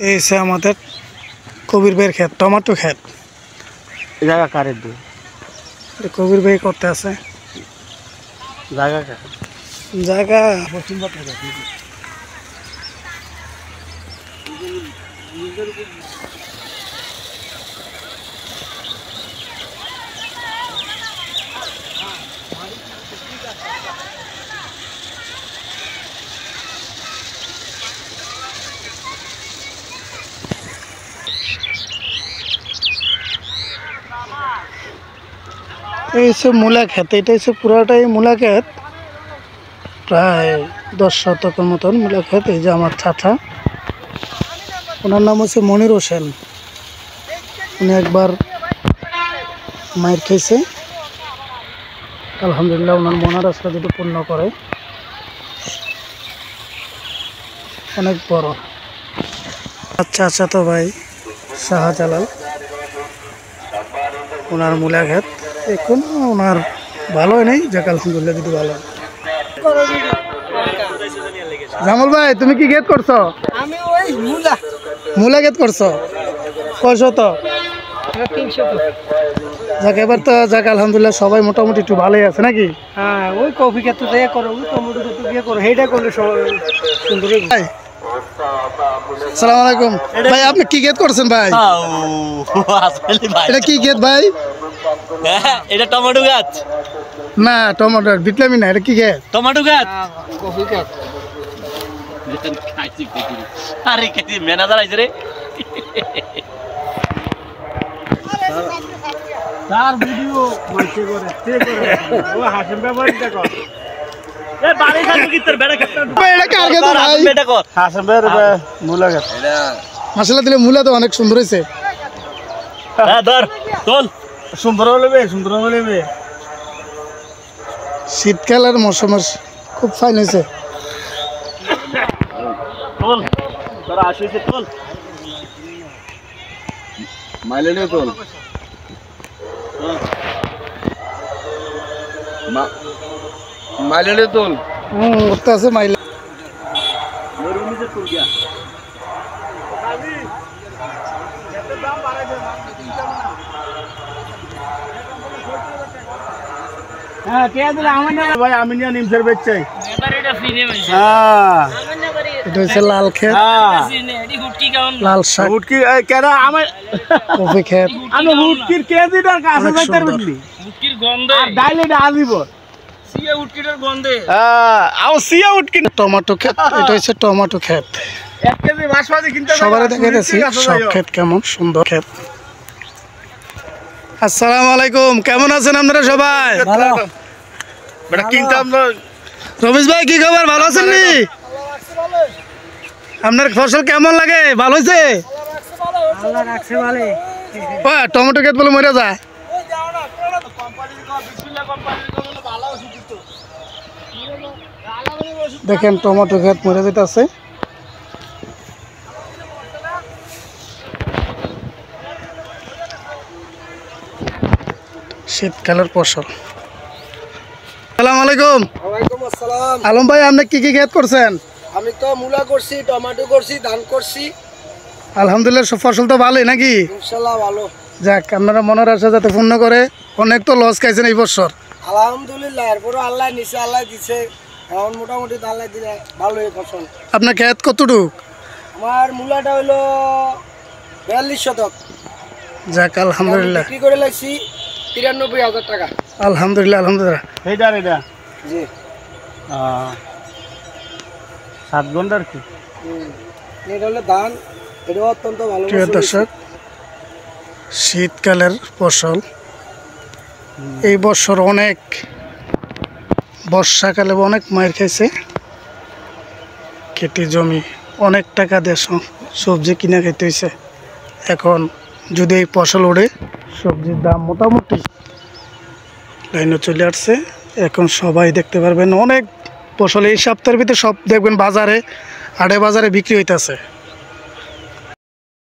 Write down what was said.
এই সে আমাদের কবির ভাইয়ের ক্ষেত, টমেটো ক্ষেত। জায়গা কারের দিয়ে কবির ভাই করতে আছে জায়গা এই হচ্ছে মূলা ক্ষেত। এটা হচ্ছে পুরাটাই মূলা ক্ষেত, প্রায় 10 শতকের মতন মূলা ক্ষেত। এই যে আমার চাচা, ওনার নাম হচ্ছে মনির হোসেন। উনি একবার মায়ের খেয়েছে, আলহামদুলিল্লাহ ওনার মনের আশা যদি পূর্ণ করে। অনেক বড়। আচ্ছা আচ্ছা, তো ভাই শাহজালাল, ওনার মূলা ক্ষেত এখন ওনার ভালো নেই, যাক আলহামদুলিল্লাহ যদি ভালো। জামাল ভাই, তুমি কি ক্ষেত করছো? আমি ওই মূলা ক্ষেত করছো? কয়শো? তো যাক, এবার তো যাক আলহামদুলিল্লাহ সবাই মোটামুটি একটু ভালোই আছে নাকি? হ্যাঁ, ওই কফি ক্ষেত্র দিয়ে করো, ওই টমেটো ক্ষেত্র দিয়ে করো, সেইটা করলে সুন্দর। ভাই আসসালামু আলাইকুম ভাই, আপনি কি ক্ষেত করছেন ভাই? এটা কি ক্ষেত ভাই? এটা টমেটো গাছ না, টমেটো বিটলামি না, এটা কি ক্ষেত? টমেটো গাছ কফি ক্ষেত। আরে কেটে ম্যানেজার আইছে রে। তার ভিডিও মাইকে করে তে করে ও হাসিম ব্যাপারী দেখো। এ বাড়ি যাবো কি তোর বেটা কেটে ভাই এটা কার ক্ষেত ভাই? বেটা কর হাসিম ভাইয়ের মূলা ক্ষেত। এটা মাশাআল্লাহ, দিলে মূলা তো অনেক সুন্দর হয়েছে। হ্যাঁ ধর চল। সুন্দর হলে সুন্দর হলে শীতকালের মৌসুমের খুব ফাইন হয়েছে। চল তোরা আসিছে চল মাইলে নিয়ে তোল মাইলে নিয়ে তোল উঠতে আছে মাইলে। মরুমিতে চল গিয়া হ্যাঁ কে দিলে আমার না ভাই, আমি নিয়ে নিমসের বেচছে। এবার এটা ফ্রি হইছে হ্যাঁ এটা হচ্ছে লাল ক্ষেত, এডি হুটকি কেমন লাল শাক, হুটকি কেন আমার কফি ক্ষেত। আমি হুটকির কেজিটার কাছে অনেক যাইতে সুন্দর। বুঝলি, হুটকির গন্ধে আর ডাইলেটা আনিব। সিয়া হুটকিটার গন্ধে আও সিয়া হুটকি টমেটো ক্ষেত, এটা হচ্ছে টমেটো ক্ষেত। 1 কেজি বাসমতি কিনতে সবারই দেখাইতেছি সব ক্ষেত কেমন সুন্দর ক্ষেত। আসসালামু আলাইকুম, কেমন আছেন আপনারা সবাই? বেটা কিনতাম না। রমেশ ভাই কি খবর, ভালো আছেন নি? আপনার ফসল কেমন লাগে? ভালো হয়েছে? আল্লাহ রাখছে ভালো। টমেটো ক্ষেত বলে মরে যায়। দেখেন টমেটো ক্ষেত মরে যেতেছে। শীতকালের ফসল। আসসালামু আলাইকুম। ওয়ালাইকুম আসসালাম। আলম ভাই, আপনি কি কি ক্ষেত করছেন? আমি তো মূলা করছি, টমেটো করছি, ধান করছি। আলহামদুলিল্লাহ সব ফসল তো ভালোই নাকি? ইনশাল্লাহ ভালো। যাক, আপনারা মনের আশা যাতে পূর্ণ করে। অনেক তো লস খাইছেন এই বছর। আলহামদুলিল্লাহ, এরপরে আল্লাহ নিচে, আল্লাহ দিছে, এখন মোটামুটি আল্লাহ দিলে ভালোই ফসল। আপনার ক্ষেত কতটুক? আমার মূলাটা হইলো 42 শতক। যাক আলহামদুলিল্লাহ, বিক্রি করে লাগছি 93,000 টাকা। আলহামদুলিল্লাহ আলহামদুলিল্লাহ। এটা জি। 7 ঘন্টার কি এটা হলো ধান, এটা অত্যন্ত ভালো প্রিয় ফসল দর্শক, শীতকালের ফসল এই বছর অনেক, বর্ষাকালে অনেক মায়ের খাইছে। খেতে জমি অনেক টাকা দিয়ে সবজি কিনে খাইতে হয়েছে। এখন যদি এই ফসল ওঠে, সবজির দাম মোটামুটি লাইনে চলে আসছে। এখন সবাই দেখতে পারবেন অনেক ফসল এই সপ্তাহের ভিতরে সব দেখবেন বাজারে, হাটে বাজারে বিক্রি হইতেছে।